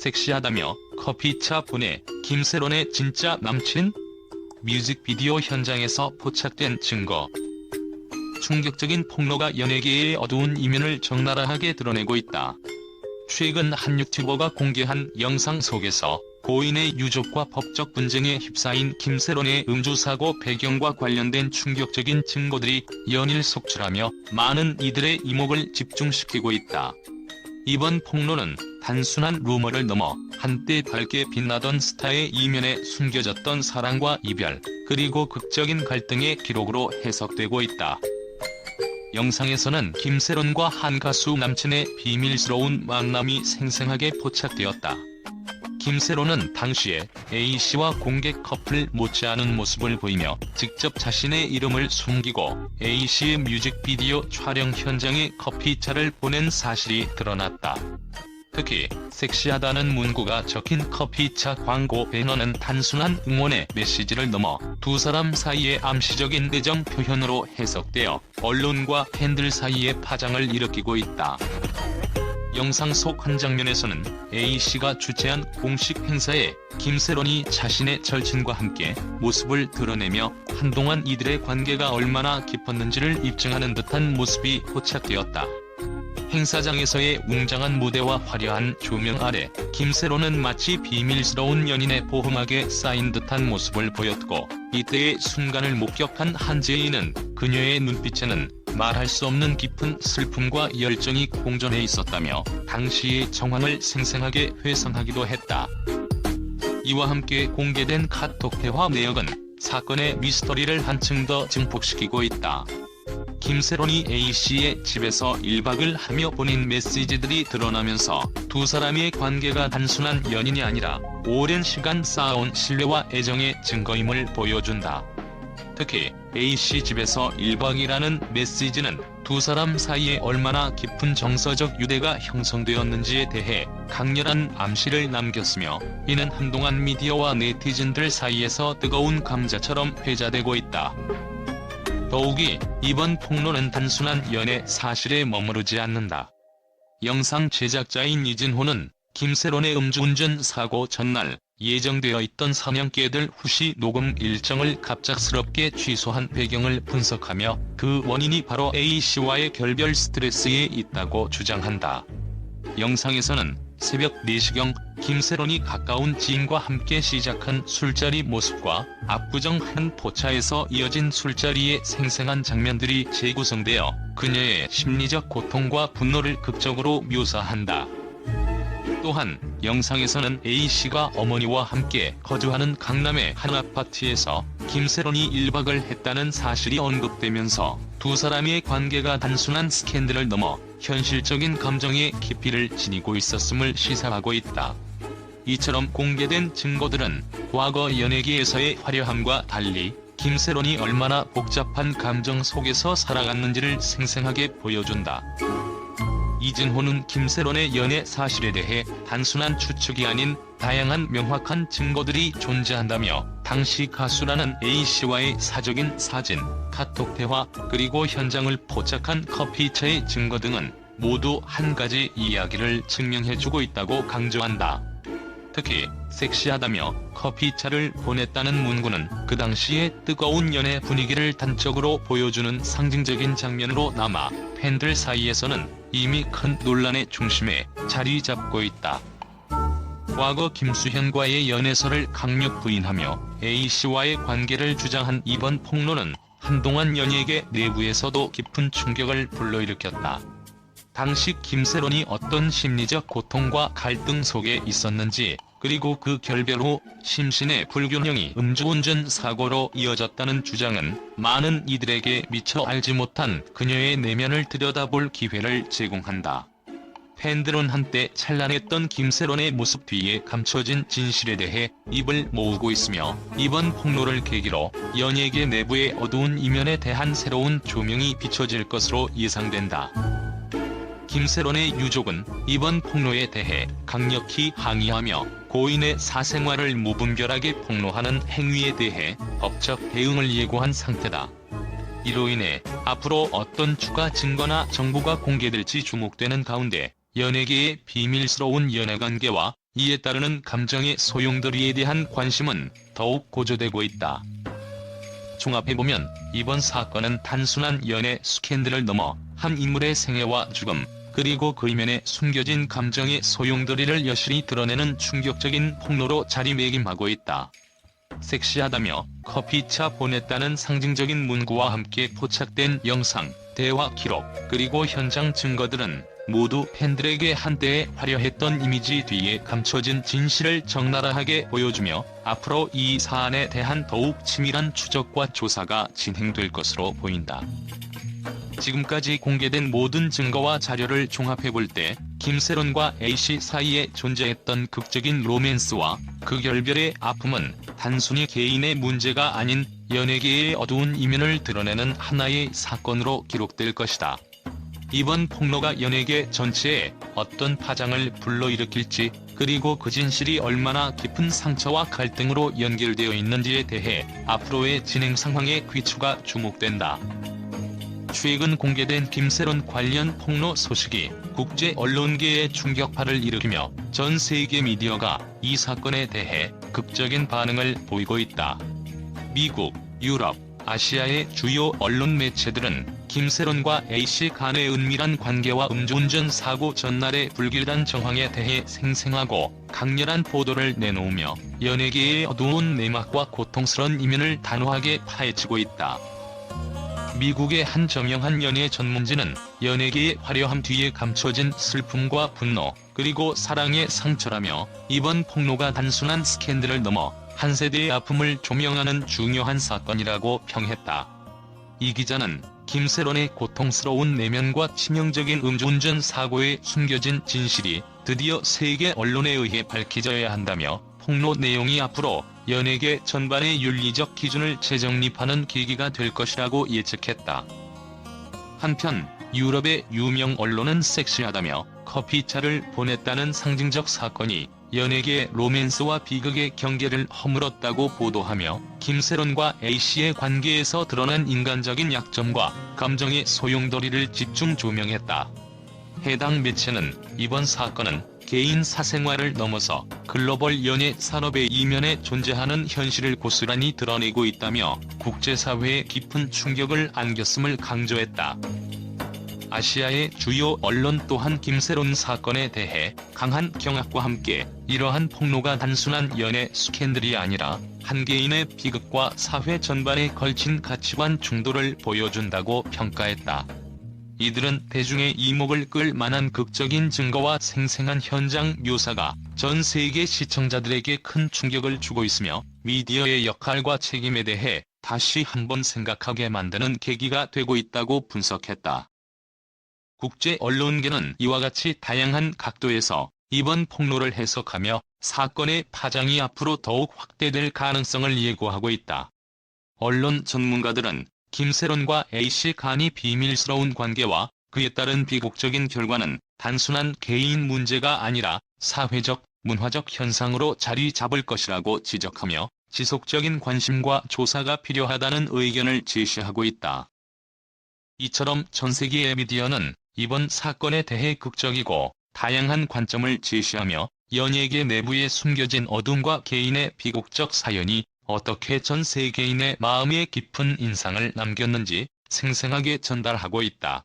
섹시하다며 커피차 보내 김세론의 진짜 남친? 뮤직비디오 현장에서 포착된 증거. 충격적인 폭로가 연예계의 어두운 이면을 적나라하게 드러내고 있다. 최근 한 유튜버가 공개한 영상 속에서 고인의 유족과 법적 분쟁에 휩싸인 김세론의 음주사고 배경과 관련된 충격적인 증거들이 연일 속출하며 많은 이들의 이목을 집중시키고 있다. 이번 폭로는 단순한 루머를 넘어 한때 밝게 빛나던 스타의 이면에 숨겨졌던 사랑과 이별, 그리고 극적인 갈등의 기록으로 해석되고 있다. 영상에서는 김세론과 한 가수 남친의 비밀스러운 만남이 생생하게 포착되었다. 김세론은 당시에 A씨와 공개 커플 못지않은 모습을 보이며 직접 자신의 이름을 숨기고 A씨의 뮤직비디오 촬영 현장에 커피차를 보낸 사실이 드러났다. 특히 섹시하다는 문구가 적힌 커피차 광고 배너는 단순한 응원의 메시지를 넘어 두 사람 사이의 암시적인 애정 표현으로 해석되어 언론과 팬들 사이에 파장을 일으키고 있다. 영상 속 한 장면에서는 A씨가 주최한 공식 행사에 김세론이 자신의 절친과 함께 모습을 드러내며 한동안 이들의 관계가 얼마나 깊었는지를 입증하는 듯한 모습이 포착되었다. 행사장에서의 웅장한 무대와 화려한 조명 아래 김세론은 마치 비밀스러운 연인의 보호막에 쌓인 듯한 모습을 보였고, 이때의 순간을 목격한 한재인은 그녀의 눈빛에는 말할 수 없는 깊은 슬픔과 열정이 공존해 있었다며 당시의 정황을 생생하게 회상하기도 했다. 이와 함께 공개된 카톡 대화 내역은 사건의 미스터리를 한층 더 증폭시키고 있다. 김세론이 A씨의 집에서 1박을 하며 보낸 메시지들이 드러나면서 두 사람의 관계가 단순한 연인이 아니라 오랜 시간 쌓아온 신뢰와 애정의 증거임을 보여준다. 특히 A씨 집에서 1박이라는 메시지는 두 사람 사이에 얼마나 깊은 정서적 유대가 형성되었는지에 대해 강렬한 암시를 남겼으며, 이는 한동안 미디어와 네티즌들 사이에서 뜨거운 감자처럼 회자되고 있다. 더욱이 이번 폭로는 단순한 연애 사실에 머무르지 않는다. 영상 제작자인 이진호는 김세론의 음주운전 사고 전날 예정되어 있던 사냥개들 후시 녹음 일정을 갑작스럽게 취소한 배경을 분석하며 그 원인이 바로 A씨와의 결별 스트레스에 있다고 주장한다. 영상에서는 새벽 4시경 김세론이 가까운 지인과 함께 시작한 술자리 모습과 압구정 한 포차에서 이어진 술자리의 생생한 장면들이 재구성되어 그녀의 심리적 고통과 분노를 극적으로 묘사한다. 또한 영상에서는 A씨가 어머니와 함께 거주하는 강남의 한 아파트에서 김세론이 1박을 했다는 사실이 언급되면서 두 사람의 관계가 단순한 스캔들을 넘어 현실적인 감정의 깊이를 지니고 있었음을 시사하고 있다. 이처럼 공개된 증거들은 과거 연예계에서의 화려함과 달리 김세론이 얼마나 복잡한 감정 속에서 살아갔는지를 생생하게 보여준다. 이진호는 김세론의 연애 사실에 대해 단순한 추측이 아닌 다양한 명확한 증거들이 존재한다며 당시 가수라는 A씨와의 사적인 사진, 카톡 대화, 그리고 현장을 포착한 커피차의 증거 등은 모두 한 가지 이야기를 증명해주고 있다고 강조한다. 특히 섹시하다며 커피차를 보냈다는 문구는 그 당시의 뜨거운 연애 분위기를 단적으로 보여주는 상징적인 장면으로 남아 팬들 사이에서는 이미 큰 논란의 중심에 자리 잡고 있다. 과거 김수현과의 연애설을 강력 부인하며 A씨와의 관계를 주장한 이번 폭로는 한동안 연예계 내부에서도 깊은 충격을 불러일으켰다. 당시 김세론이 어떤 심리적 고통과 갈등 속에 있었는지, 그리고 그 결별 후 심신의 불균형이 음주운전 사고로 이어졌다는 주장은 많은 이들에게 미처 알지 못한 그녀의 내면을 들여다볼 기회를 제공한다. 팬들은 한때 찬란했던 김세론의 모습 뒤에 감춰진 진실에 대해 입을 모으고 있으며, 이번 폭로를 계기로 연예계 내부의 어두운 이면에 대한 새로운 조명이 비춰질 것으로 예상된다. 김세론의 유족은 이번 폭로에 대해 강력히 항의하며 고인의 사생활을 무분별하게 폭로하는 행위에 대해 법적 대응을 예고한 상태다. 이로 인해 앞으로 어떤 추가 증거나 정보가 공개될지 주목되는 가운데 연예계의 비밀스러운 연애관계와 이에 따르는 감정의 소용돌이에 대한 관심은 더욱 고조되고 있다. 종합해보면 이번 사건은 단순한 연애 스캔들을 넘어 한 인물의 생애와 죽음, 그리고 그 이면에 숨겨진 감정의 소용돌이를 여실히 드러내는 충격적인 폭로로 자리매김하고 있다. 섹시하다며 커피차 보냈다는 상징적인 문구와 함께 포착된 영상, 대화 기록, 그리고 현장 증거들은 모두 팬들에게 한때의 화려했던 이미지 뒤에 감춰진 진실을 적나라하게 보여주며 앞으로 이 사안에 대한 더욱 치밀한 추적과 조사가 진행될 것으로 보인다. 지금까지 공개된 모든 증거와 자료를 종합해볼 때 김세론과 A씨 사이에 존재했던 극적인 로맨스와 그 결별의 아픔은 단순히 개인의 문제가 아닌 연예계의 어두운 이면을 드러내는 하나의 사건으로 기록될 것이다. 이번 폭로가 연예계 전체에 어떤 파장을 불러일으킬지, 그리고 그 진실이 얼마나 깊은 상처와 갈등으로 연결되어 있는지에 대해 앞으로의 진행 상황에 귀추가 주목된다. 최근 공개된 김세론 관련 폭로 소식이 국제 언론계에 충격파를 일으키며 전 세계 미디어가 이 사건에 대해 극적인 반응을 보이고 있다. 미국, 유럽, 아시아의 주요 언론 매체들은 김세론과 A씨 간의 은밀한 관계와 음주운전 사고 전날의 불길한 정황에 대해 생생하고 강렬한 보도를 내놓으며 연예계의 어두운 내막과 고통스러운 이면을 단호하게 파헤치고 있다. 미국의 한 저명한 연예 전문지는 연예계의 화려함 뒤에 감춰진 슬픔과 분노, 그리고 사랑의 상처라며 이번 폭로가 단순한 스캔들을 넘어 한 세대의 아픔을 조명하는 중요한 사건이라고 평했다. 이 기자는 김세론의 고통스러운 내면과 치명적인 음주운전 사고의 숨겨진 진실이 드디어 세계 언론에 의해 밝혀져야 한다며 폭로 내용이 앞으로 연예계 전반의 윤리적 기준을 재정립하는 계기가 될 것이라고 예측했다. 한편 유럽의 유명 언론은 섹시하다며 커피차를 보냈다는 상징적 사건이 연예계의 로맨스와 비극의 경계를 허물었다고 보도하며 김세론과 A씨의 관계에서 드러난 인간적인 약점과 감정의 소용돌이를 집중 조명했다. 해당 매체는 이번 사건은 개인 사생활을 넘어서 글로벌 연예 산업의 이면에 존재하는 현실을 고스란히 드러내고 있다며 국제사회에 깊은 충격을 안겼음을 강조했다. 아시아의 주요 언론 또한 김세론 사건에 대해 강한 경악과 함께 이러한 폭로가 단순한 연애 스캔들이 아니라 한 개인의 비극과 사회 전반에 걸친 가치관 충돌을 보여준다고 평가했다. 이들은 대중의 이목을 끌 만한 극적인 증거와 생생한 현장 묘사가 전 세계 시청자들에게 큰 충격을 주고 있으며 미디어의 역할과 책임에 대해 다시 한번 생각하게 만드는 계기가 되고 있다고 분석했다. 국제 언론계는 이와 같이 다양한 각도에서 이번 폭로를 해석하며 사건의 파장이 앞으로 더욱 확대될 가능성을 예고하고 있다. 언론 전문가들은 김세론과 A씨 간의 비밀스러운 관계와 그에 따른 비극적인 결과는 단순한 개인 문제가 아니라 사회적, 문화적 현상으로 자리 잡을 것이라고 지적하며 지속적인 관심과 조사가 필요하다는 의견을 제시하고 있다. 이처럼 전 세계의 미디어는 이번 사건에 대해 극적이고 다양한 관점을 제시하며 연예계 내부에 숨겨진 어둠과 개인의 비극적 사연이 어떻게 전 세계인의 마음에 깊은 인상을 남겼는지 생생하게 전달하고 있다.